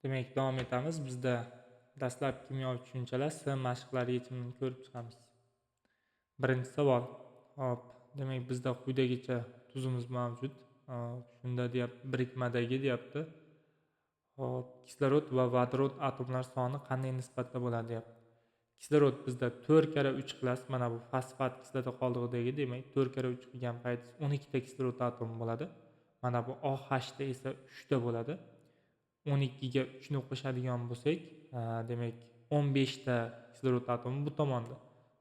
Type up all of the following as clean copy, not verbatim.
Demek davom etamiz. Bizda dastlab kimyoviy tushunchalar S mashqlari yechimini ko'rib chiqamiz. Birinchi savol. Hop, demak bizda quyidagicha tuzimiz mavjud. Shunda deyapti, birikmadagi deyapti. Hop, kislorod va vodorod atomlar soni qanday nisbatda bo'ladi deyapti. Kislorod bizda 4 karra 3 klass, mana bu fosfat kislota qoldig'idagi, demak 4 karra 3 qilgan payti 12 ta kislorod atomi bo'ladi. Mana bu OH da esa 3 ta bo'ladi. 12 ga 3 ni qo'shadigan bo'lsak, demak 15 ta kislorod atomi bu tomonda.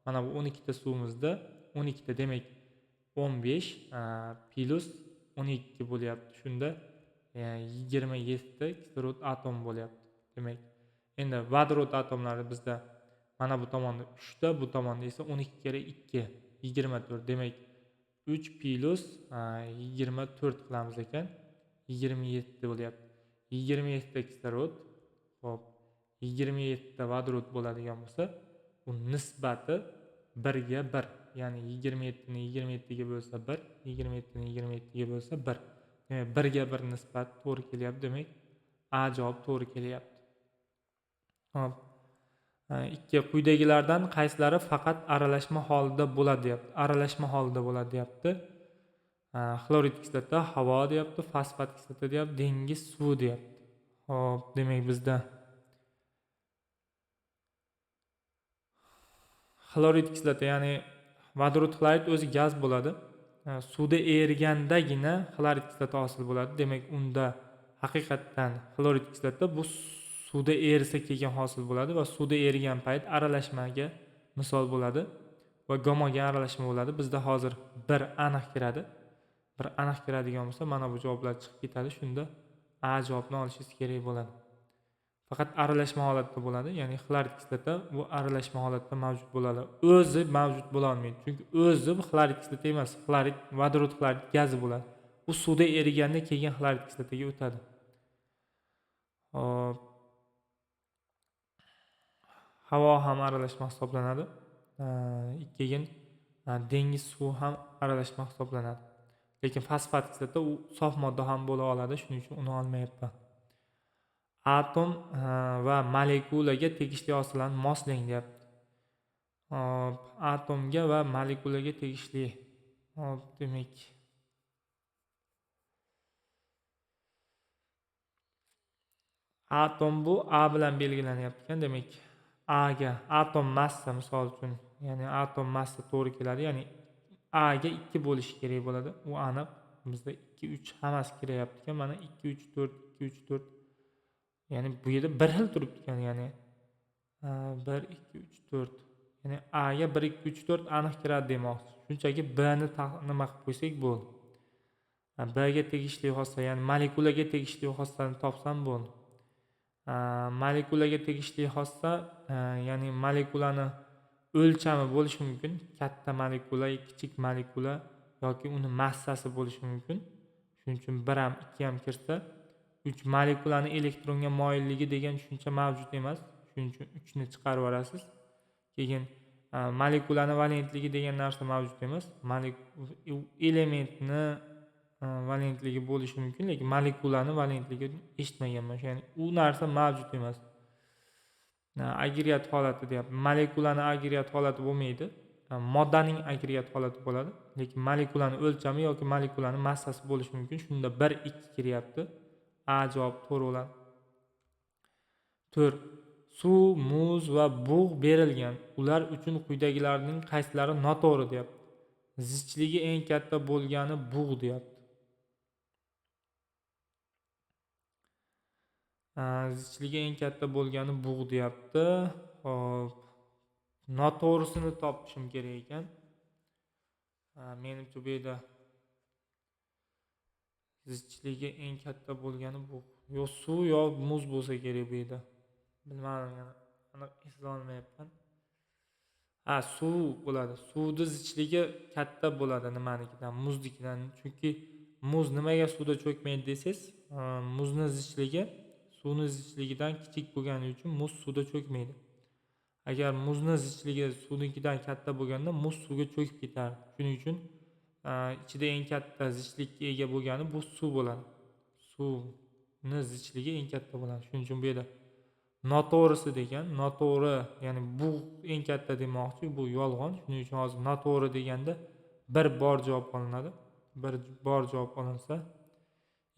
Mana bu 12 ta suvimizda 12 ta, demak 15 plus 12 bo'lyapti. Shunda 27 ta kislorod atom bo'lyapti. Demak, endi vodorod atomlari bizda mana bu tomonda 3 ta, bu tomonda esa 12 kere 2 24. Demak 3 plus 24 qilamiz ekan, 27 bo'lyapti. 27 ta kislorod, hop, 27 ta vodorod bo'ladigan bo'lsa, bu nisbati 1 ga 1. Ya'ni 27 ni 27 ga bo'lsa 1, 27 ni 27 ga bo'lsa 1. Demak 1 ga 1 nisbat to'g'ri kelyapti. Demak A javob to'g'ri kelyapti. Hop. Ikki quyidagilardan qaysilari faqat aralashma holida bo'ladi deyapti. Aralashma holida bo'ladi deyapti. Xlorid kislota, havo deyapti, fosfat kislota deyapti, dengiz suvi deyapti. Hop, demak bizda xlorid kislota, ya'ni vodorod xlorid o'zi gaz bo'ladi. Suvda erigandagina xlorid kislota hosil bo'ladi. Demak, unda haqiqatdan xlorid kislota bu suvda erisa keyin hosil bo'ladi va suvda erigan payt aralashmaga misol bo'ladi va gomogen aralashma bo'ladi. Bizda hozir bir aniq kiradi. Bir aniq kiradigan bo'lsa, mana bu javoblar chiqib ketadi. Shunda A javobni olishingiz kerak bo'ladi. Faqat aralashma holatda bo'ladi. Ya'ni xlorid kislota bu aralashma holatda mavjud bo'ladi. O'zi mavjud bo'la olmaydi. Chunki o'zi xlorid kislota emas, xlorid, vodorod xlorid gazi bo'ladi. U suvda eriganda keyin xlorid kislotaga o'tadi. Hop. Havo ham aralashma hisoblanadi. Keyin dengiz suvi ham aralashma hisoblanadi. Lekin fosfat kislota u sof modda ham bo'la oladi, shuning uchun uni olmayapman. Atom va molekulaga tegishli osilani moslang deyapti. Atomga va molekulaga tegishli. Demak, atom bu A bilan belgilanyapti ekan. Demak, A ga atom massa, misol uchun, ya'ni atom massa to'g'ri keladi. Ya'ni A ga 2 bo'lishi kerak bo'ladi. U aniq. Bizda 2 3 hammasi kiryapti ekan. Mana 2 3 4 2 3 4. Ya'ni bu yerda bir xil turibdi ekan, ya'ni 1 2 3 4. Ya'ni A ga 1 2 3 4 aniq kiradi demoqchi. Shunchaki B ni nima qilib qo'ysak bo'ldi. B ga tegishli xossa, ya'ni molekulaga tegishli xossani topsam bo'ldi. Molekulaga tegishli xossa, ya'ni molekulani o'lchami bo'lishi mumkin. Katta molekula, kichik molekula yoki uni massasi bo'lishi mumkin. Shuning uchun 1 ham 2 ham kirsa, 3 molekulani elektronga moyilligi degan tushuncha mavjud emas. Shuning uchun 3 ni chiqarib olasiz. Keyin molekulani valentligi degan narsa mavjud emas. Elementni valentligi bo'lishi mumkin, lekin molekulani valentligini eshitmaganman. Ya'ni u narsa mavjud emas. Agregat holati deyapti. Molekulani agregat holati bo'lmaydi. Moddaning agregat holati bo'ladi. Lekin molekulani o'lchami yoki molekulani massasi bo'lishi mumkin. Shunda 1 2 kiryapti. A javob to'g'ri bo'ladi. 4. Suv, muz va bug' berilgan. Ular uchun quyidagilarning qaysilari noto'g'ri deyapti. Zichligi eng katta bo'lgani bug' deyapti. Zichligi eng katta bo'lgani bug' deyapti. Hop. Noto'g'risini topishim kerak ekan. Menimcha bu yerda zichligi eng katta bo'lgani bug'. Yo suv yo muz bo'lsa kerak bu yerda. Bilmadim, yana aniq eslay olmayapman. Suv bo'ladi. Suvning zichligi katta bo'ladi nimanikidan, muznikidan. Chunki muz nimaga suvda cho'kmaydi desangiz, muzning zichligi suvning zichligidan kichik bo'lgani uchun muz suvda cho'kmaydi. Agar muzning zichligi suvnikidan katta bo'lganda muz suvga cho'kib ketadi. Shuning uchun ichida eng katta zichlikka ega bo'lgani bu suv bo'ladi. Suv. zichligi eng katta bo'ladi. Shuning uchun bu yerda noto'g'risi degan, noto'g'ri, ya'ni bu eng katta demoqchi, bu yolg'on. Shuning uchun hozir noto'g'ri deganda bir bor javob olinadi. Bir bor javob olinsa,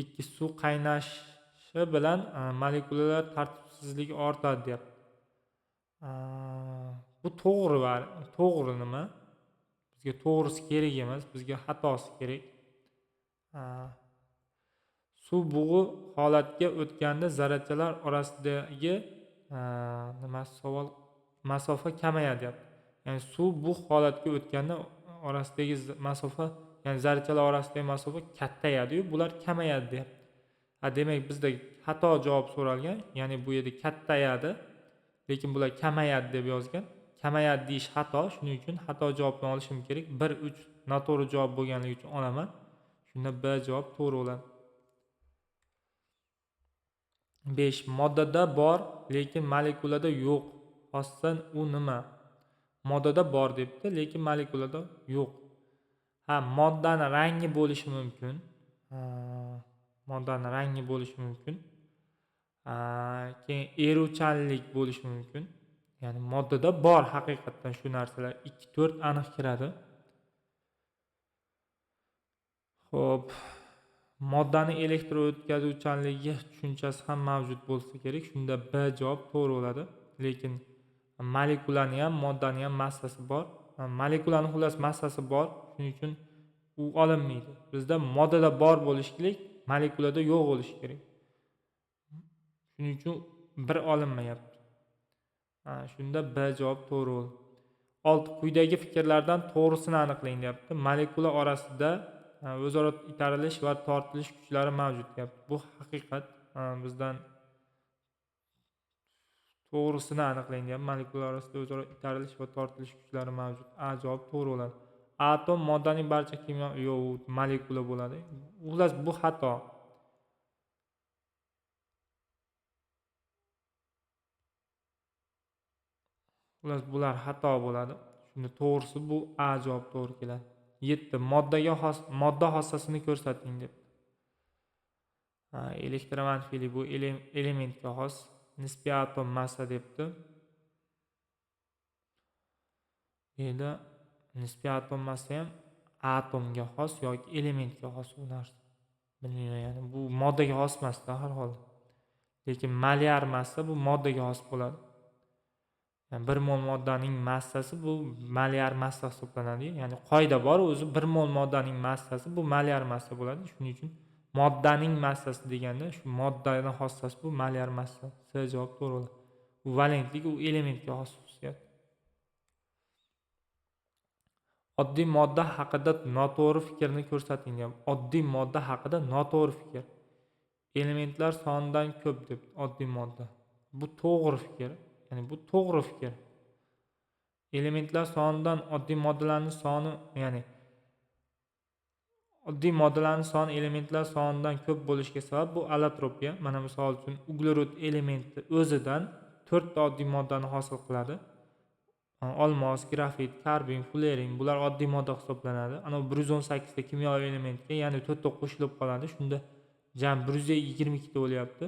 ikki suv qaynashi bilan molekulalar tartibsizligi ortadi deyapti. Bu to'g'ri va to'g'ri nima? Bizga to'g'risi kerak emas, bizga xatosi kerak. Suv bug'i holatga o'tganda zarrachalar orasidagi savol masofa kamayadi deyapti. Ya'ni suv bug' holatga o'tganda orasidagi masofa, ya'ni zarrachalar orasidagi masofa kattayadi-yu, bular kamayadi deyapti. Demak bizda xato javob so'ralgan, ya'ni bu yerda kattayadi, lekin bular kamayadi deb yozgan. Kamayadi deyish xato, shuning uchun xato javobni olishim kerak. 1 3 noto'g'ri javob bo'lganligi uchun olaman. Shunda B javob to'g'ri bo'ladi. 5. Moddada bor, lekin molekulada yo'q. Xossdan u nima? Moddada bor debdi, lekin molekulada yo'q. Moddani rangi bo'lishi mumkin. Moddani rangi bo'lishi mumkin. Keyin eruvchanlik bo'lishi mumkin. Ya'ni moddada bor haqiqatan shu narsalar 2 4 aniq kiradi. Xo'p, moddani elektro'tkazuvchanligi tushunchasi ham mavjud bo'lsa kerak. Shunda B javob to'g'ri bo'ladi. Lekin molekulani ham, moddani ham massasi bor. Molekulani xullas massasi bor. Shuning uchun u olinmaydi. Bizda moddada bor bo'lishi kerak, molekulada yo'q bo'lishi kerak. Shuning uchun bir olinmayapti. Shunda B javob to'g'ri bo'ldi. 6. Quyidagi fikrlardan to'g'risini aniqlang deyapti. Molekula orasida o'zaro itarilish va tortilish kuchlari mavjud deyapti. Bu haqiqat. Bizdan to'g'risini aniqlang deyapti. Molekula orasida o'zaro itarilish va tortilish kuchlari mavjud. A javob to'g'ri bo'ladi. Atom moddaning barcha yo'q, molekula bo'ladi. Xullas bu xato. Xullas bular xato bo'ladi. Shunda to'g'risi bu A javob to'g'ri keladi. 7. Modda xossasini ko'rsating deb. Elektromanfiylik bu elementga xos. Nisbiy atom massa debdi. Endi nisbiy atom massa ham atomga xos yoki elementga xos u narsa. Bilmayman, ya'ni bu moddaga xos emas-da har holda. Lekin molyar massa bu moddaga xos bo'ladi. Yani 1 mol moddaning massasi bu molyar massa hisoblanadi. Ya'ni qoida bor, o'zi 1 mol moddaning massasi bu molyar massa bo'ladi. Shuning uchun moddaning massasi deganda shu moddaning xossasi bu molyar massa. C javob to'g'ri bo'ladi. Bu valentlik, u elementga xos xususiyat. Oddiy modda haqida noto'g'ri fikrni ko'rsating deyapti. Oddiy modda haqida noto'g'ri fikr. Elementlar sonidan ko'p deb oddiy modda. Bu to'g'ri fikr. Ya'ni bu to'g'ri fikr. Elementlar sonidan oddiy moddalarning soni, ya'ni oddiy moddalarning soni elementlar sonidan ko'p bo'lishiga sabab bu allotropiya. Mana misol uchun uglerod elementi o'zidan 4 ta oddiy moddani hosil qiladi. Olmos, grafit, karbon, fullerin bular oddiy modda hisoblanadi. Ana 118 ta kimyoviy elementga, ya'ni 4 ta qo'shilib qoladi. Shunda jami 122 ta bo'lyapti.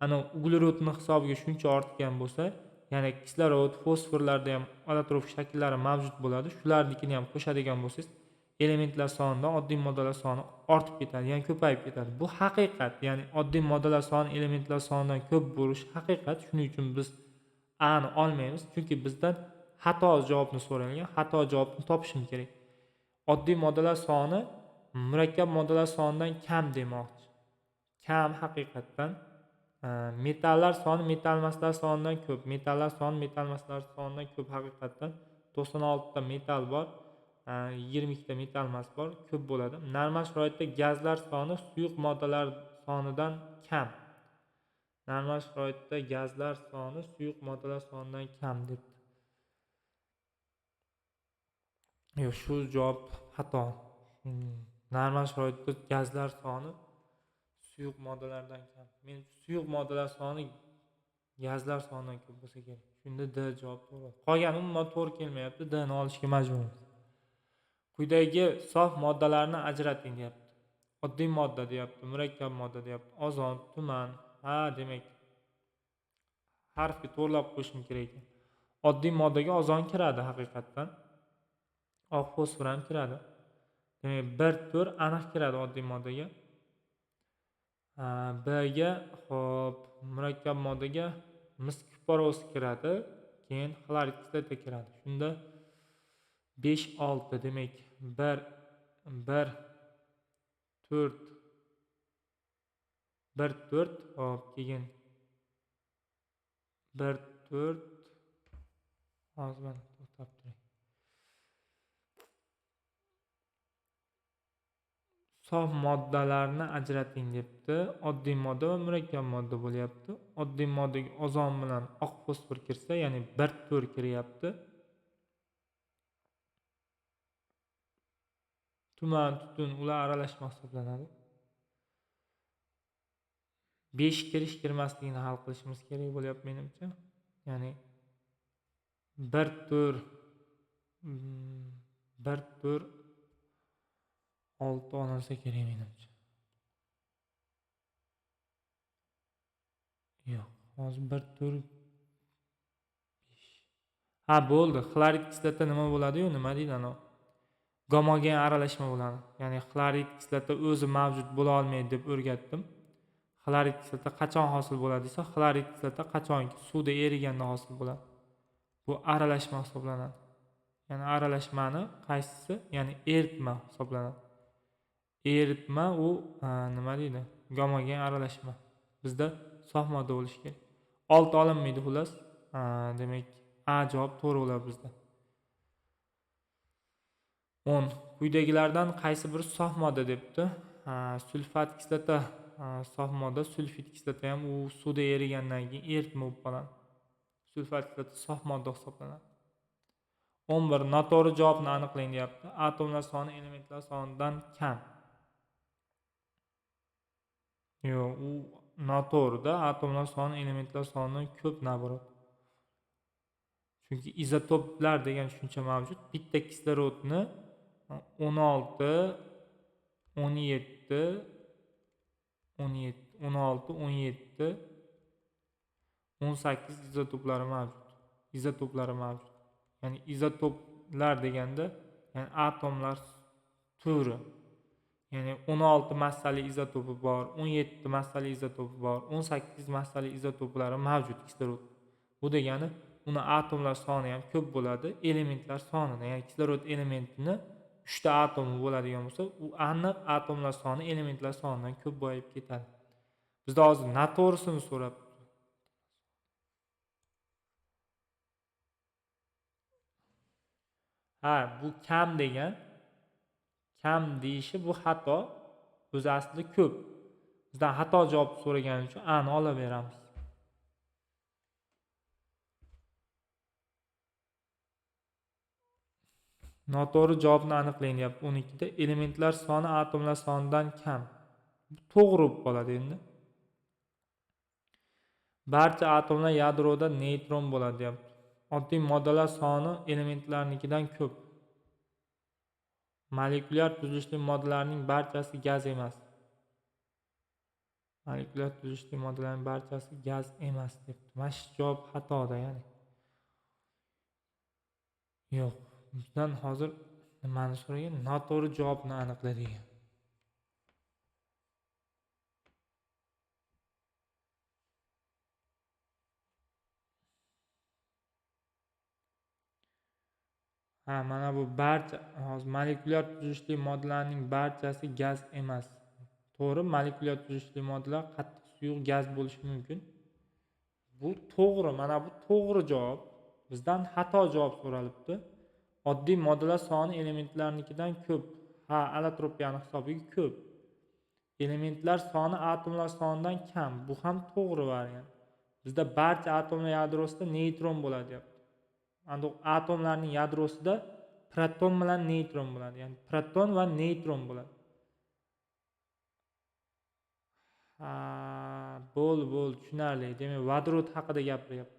Ana uglerodning hisobiga shuncha ortgan bo'lsa, ya'ni kislorod, fosforlarda ham allotrop shakllari mavjud bo'ladi. Shularnikini ham qo'shadigan bo'lsangiz, elementlar sonidan oddiy moddalar soni ortib ketadi, ya'ni ko'payib ketadi. Bu haqiqat. Ya'ni oddiy moddalar soni elementlar sonidan ko'p bo'lishi haqiqat. Shuning uchun biz A ni olmaymiz, chunki bizdan xato javobni so'ralgan. Xato javobni topishim kerak. Oddiy moddalar soni murakkab moddalar sonidan kam demoqchi. Kam haqiqatdan. Metallar soni metal massalar sonidan ko'p. Metallar soni metal massalar sonidan ko'p haqiqatdan. 96 ta metal bor. 22 ta metal massa bor, ko'p bo'ladi. Normal sharoitda gazlar soni suyuq moddalar sonidan kam. Normal sharoitda gazlar soni suyuq moddalar sonidan kam debdi. Yo'q, shu javob xato. Normal sharoitda gazlar soni suyuq moddalardan kam. Men suyuq moddalar soni gazlar sonidan ko'p bo'lsa kerak. Shunda D javob to'g'ri. Qolgani umuman to'g'ri kelmayapti. D ni olishga majburmiz. Quyidagi sof moddalarni ajrating deyapti. oddiy modda deyapti, murakkab modda deyapti. Ozon, tuman. Ha, demak harfga to'g'rilab qo'yishim kerak ekan. Oddiy moddaga ozon kiradi haqiqatdan. Oq fosfor ham kiradi. Demak, 1/4 aniq kiradi oddiy moddaga. B ga hop, murakkab moddaga mis kislorodi kiradi, keyin xlorid kislota kiradi. Shunda 5 6 demak 1 1 4 1 4 hop, keyin 1 4 hozir mana to'xtab turing. Sof moddalarni ajrating debdi. Oddiy modda va murakkab modda bo'lyapti. Oddiy moddaga ozon bilan oq fosfor kirsa, ya'ni 1/4 kiryapti. Tuman, tutun ular aralashma hisoblanadi. 5 kirmasligini hal qilishimiz kerak bo'lyapti menimcha. Ya'ni 1/4 1/4 6 olinsa kerak menimcha. Yo'q, hozir 1/4 5. Ha, bo'ldi. Xlorid kislota nima bo'ladi-yu, nima deydi ana? Gomogen aralashma bo'ladi. Ya'ni xlorid kislota o'zi mavjud bo'la olmaydi deb o'rgatdim. Xlorid kislota qachon hosil bo'ladi desa, xlorid kislota qachonki suvda eriganda hosil bo'ladi. Bu aralashma hisoblanadi. Ya'ni aralashmani qaysisi? Ya'ni eritma hisoblanadi. Eritma u nima deydi? Gomogen aralashma. Bizda sof modda bo'lishi kerak. 6 olinmaydi xullas. Demak, A javob to'g'ri bo'ladi bizda. 10. Quyidagilardan qaysi biri sof modda debdi? Sulfat kislota sof modda, sulfit kislota ham u suvda erigandan keyin eritma bo'lib qoladi. Sulfat kislota sof modda hisoblanadi. 11. Noto'g'ri javobni aniqlang deyapti. Atomlar soni elementlar sonidan kam. Yo'q, u noto'g'rida. Atomlar soni elementlar sonidan ko'p naborot. Chunki izotoplar degan tushuncha mavjud. Bitta kislorodni 16 17 18 izotoplari mavjud. Ya'ni izotoplar deganda, ya'ni atomlar turi. Ya'ni 16 massali izotopi bor, 17 massali izotopi bor, 18 massali izotoplari mavjud kislorod. Bu degani uni atomlar soni ham ko'p bo'ladi, elementlar sonini, ya'ni kislorod elementini 3 ta atomi bo'ladigan bo'lsa, u aniq atomlar soni elementlar sonidan ko'p boyib ketadi. Bizda hozir noto'g'risini so'rab. Ha, bu kam degan. Kam deyishi bu xato. O'zi aslida ko'p. Bizdan xato javob so'raganing uchun A ni olaveramiz. Noto'g'ri javobni aniqlang deyapti 12 da. Elementlar soni atomlar sonidan kam. Bu to'g'ri bo'lib qoladi endi. Barcha atomlar yadroda neytron bo'ladi deyapti. Oddiy moddalar soni elementlarnikidan ko'p. Molekulyar tuzilishli moddalarning barchasi gaz emas. Molekulyar tuzilishli moddalarning barchasi gaz emas debdi. Mana shu javob xatoda, ya'ni. Yo'q, bizdan hozir nimani so'ragan? Noto'g'ri javobni aniqla degan. Ha, mana bu barcha hozir molekulyar tuzilishli moddalarning barchasi gaz emas. To'g'ri, molekulyar tuzilishli moddalar qattiq suyuq gaz bo'lishi mumkin. Bu to'g'ri, mana bu to'g'ri javob. Bizdan xato javob so'ralibdi. Oddiy moddalar soni elementlarnikidan ko'p. Ha, allotropiyani hisobiga ko'p. Elementlar soni atomlar sonidan kam. Bu ham to'g'ri variant. Bizda barcha atomlar yadrosida neytron bo'ladi deyapti. Endi atomlarning yadrosida proton bilan neytron bo'ladi. Ya'ni proton va neytron bo'ladi. Ha, bo'l, tushunarli. Demak, vodorod haqida gapiryapti.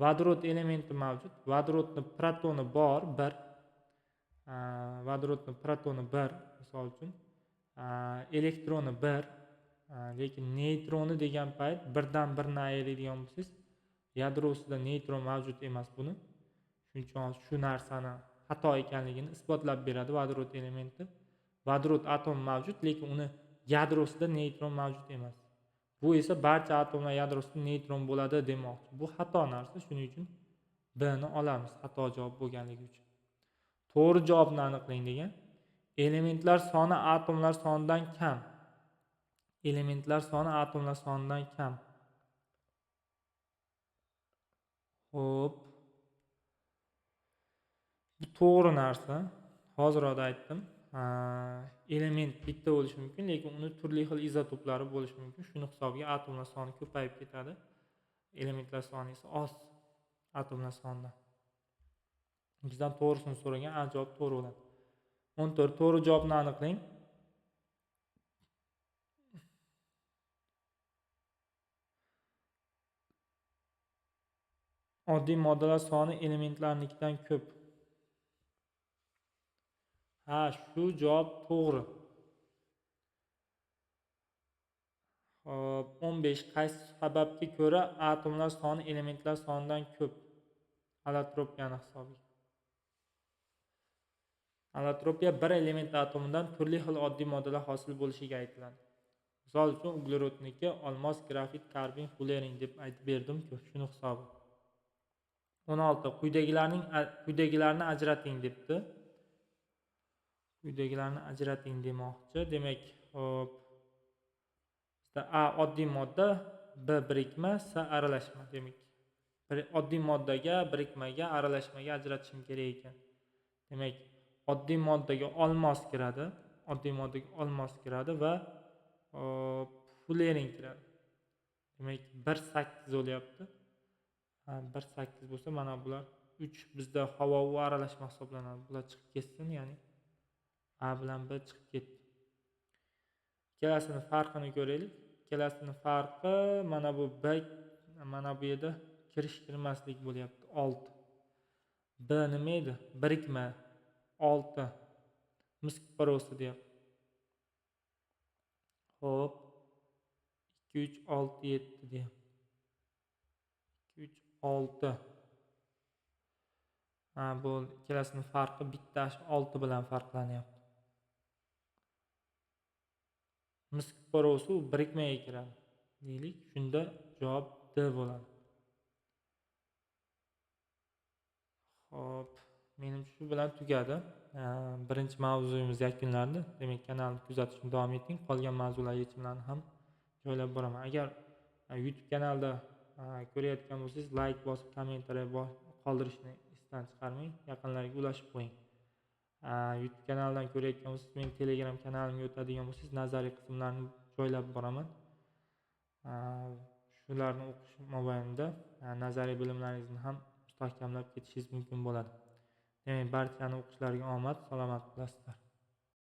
Vodorod elementi mavjud. Vodorodning protoni bor 1. Vodorodning protoni 1, misol uchun. elektroni 1, lekin neytroni degan payt birdan birini ayiradigan bo'lsangiz, yadrosida neytron mavjud emas buni. Shuning uchun shu narsani xato ekanligini isbotlab beradi vodorod elementi. Vodorod atomi mavjud, lekin uni yadrosida neytron mavjud emas. Bu esa barcha atomlar yadrosida neytron bo'ladi demoqchi. Bu xato narsa, shuning uchun B ni olamiz, xato javob bo'lganligi uchun. To'g'ri javobni aniqlang degan. Elementlar soni atomlar sonidan kam. Elementlar soni atomlar sonidan kam. Xo'p. Bu to'g'ri narsa. Hozirda aytdim. Element bitta bo'lishi mumkin, lekin uni turli xil izotoplari bo'lishi mumkin. Shuni hisobiga atomlar soni ko'payib ketadi. Elementlar soni esa oz atomlar sonidan. Bizdan to'g'risini so'ragan, A javob to'g'ri bo'ladi. 14. To'g'ri javobni aniqlang. Oddiy moddalar soni elementlarnikidan ko'p. Shu javob to'g'ri. Hop, 15. Qaysi sababga ko'ra atomlar soni elementlar sonidan ko'p? Allotropiyaning hisobiga. Allotropiya bir element atomidan turli xil oddiy moddalar hosil bo'lishiga aytiladi. Misol uchun uglerodniki olmos, grafit, karbon, fullerin deb aytib berdim-ku, shuni hisobi. 16. Quyidagilarni ajrating debdi. Quyidagilarni ajrating demoqchi. Demak, hop. A oddiy modda, B birikma, C aralashma. Demak, oddiy moddaga, birikmaga, aralashmaga ajratishim kerak ekan. Demak, oddiy moddaga olmos kiradi. Oddiy moddaga olmos kiradi va fullerin kiradi. Demak, 1,8 bo'lyapti. 1,8 bo'lsa, mana bular 3 bizda havo va aralashma hisoblanadi. Bular chiqib ketsin, ya'ni A bilan B chiqib ketdi. Ikkalasini farqini ko'raylik. Ikkalasining farqi mana bu B, mana bu yerda kirmaslik bo'lyapti. 6. B nima edi? Birikma 6. Miskporosi deyapti. Xo'p. 2 3 6 7 deyapti. 2 3 6. Bu ikkalasining farqi bittasi 6 bilan farqlanyapti. Miskporosi birikmaga kiradi deylik. Shunda javob D bo'ladi. Xo'p, menimcha shu bilan tugadi. Birinchi mavzuyimiz yakunlandi. Demak, kanalni kuzatishni davom eting. Qolgan mavzular yechimlarini ham joylab boraman. Agar YouTube kanalida ko'rayotgan bo'lsangiz, like bosib, kommentariy qoldirishni esdan chiqarmang. Yaqinlarga ulashib qo'ying. YouTube kanalidan ko'rayotgan bo'lsangiz, mening Telegram kanalimga o'tadigan bo'lsangiz, nazariy qismlarni joylab boraman. Shularni o'qish mobaynida nazariy bilimlaringizni ham mustahkamlab ketishingiz mumkin bo'ladi. Demak, barchani o'qishlariga omad, salomat bo'lasizlar.